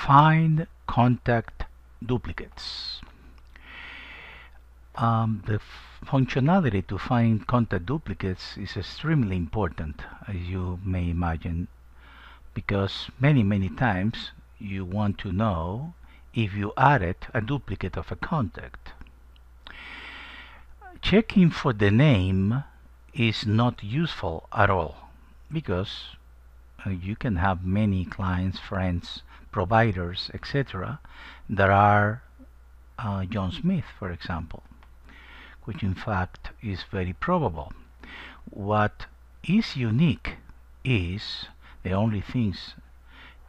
Find contact duplicates. The functionality to find contact duplicates is extremely important, as you may imagine, because many times you want to know if you added a duplicate of a contact. Checking for the name is not useful at all, because you can have many clients, friends, providers, etc. that are John Smith, for example, which in fact is very probable. What is unique is the only things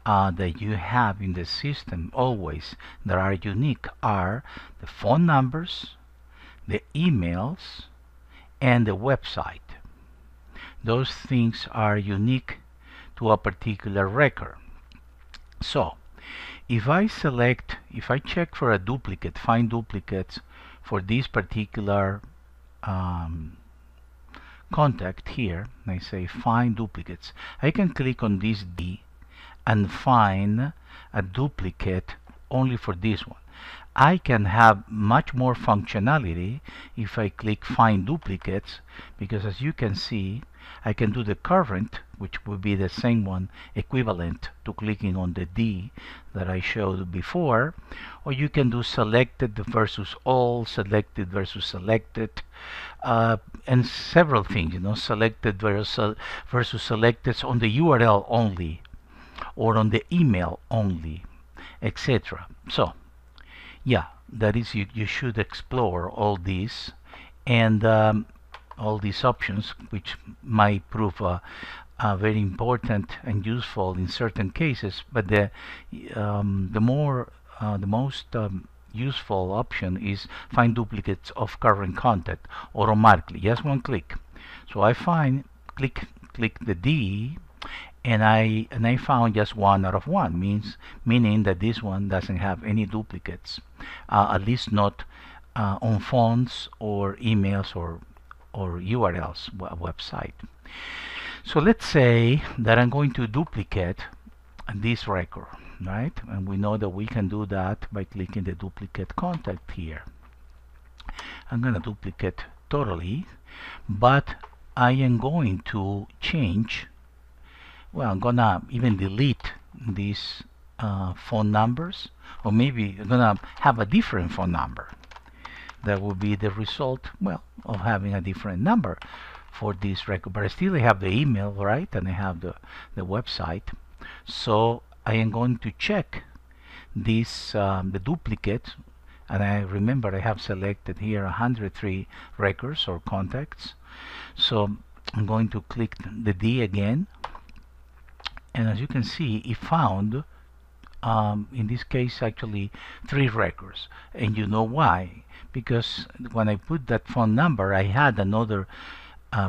that you have in the system always that are unique are the phone numbers, the emails, and the website. Those things are unique to a particular record. So if I check for a duplicate, find duplicates for this particular contact here, and I say find duplicates, I can click on this D and find a duplicate only for this one. I can have much more functionality if I click find duplicates, because as you can see, I can do the current, which would be the same one equivalent to clicking on the D that I showed before, or you can do selected versus all, selected versus selected, and several things, selected versus selected on the URL only, or on the email only, etc. So yeah, that is, you should explore all these and all these options, which might prove very important and useful in certain cases. But the most useful option is find duplicates of current contact automatically, just one click. So I click the D, and I found just 1 out of 1, meaning that this one doesn't have any duplicates, at least not on phones or emails or URLs, website. So let's say that I'm going to duplicate this record, right? And we know that we can do that by clicking the duplicate contact here. I'm going to duplicate totally, but I am going to change. Well, I'm gonna even delete these phone numbers, or maybe I'm gonna have a different phone number. That will be the result, well, of having a different number for this record. But I still have the email, right? And I have the website. So I am going to check this the duplicate, and I remember I have selected here 103 records or contacts. So I'm going to click the D again. And as you can see, it found, in this case, actually 3 records. And you know why? Because when I put that phone number, I had another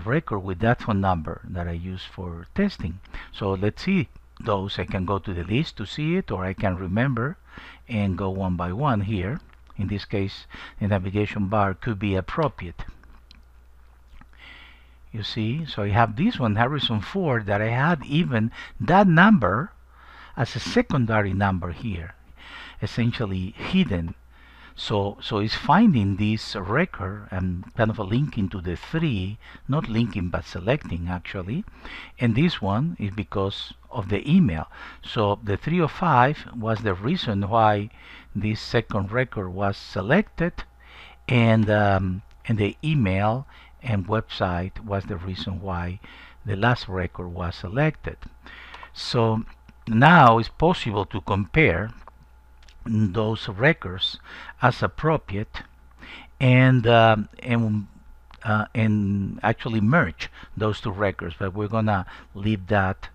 record with that phone number that I used for testing. So let's see those. I can go to the list to see it, or I can remember and go one by one here. In this case, the navigation bar could be appropriate. You see, so I have this one, Harrison Ford, that I had even that number as a secondary number here, essentially hidden. So it's finding this record and kind of linking to the 3, not linking but selecting actually. And this one is because of the email. So the 305 was the reason why this second record was selected, and the email and website was the reason why the last record was selected. So now it's possible to compare those records as appropriate and actually merge those 2 records, but we're gonna leave that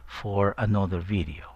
for another video.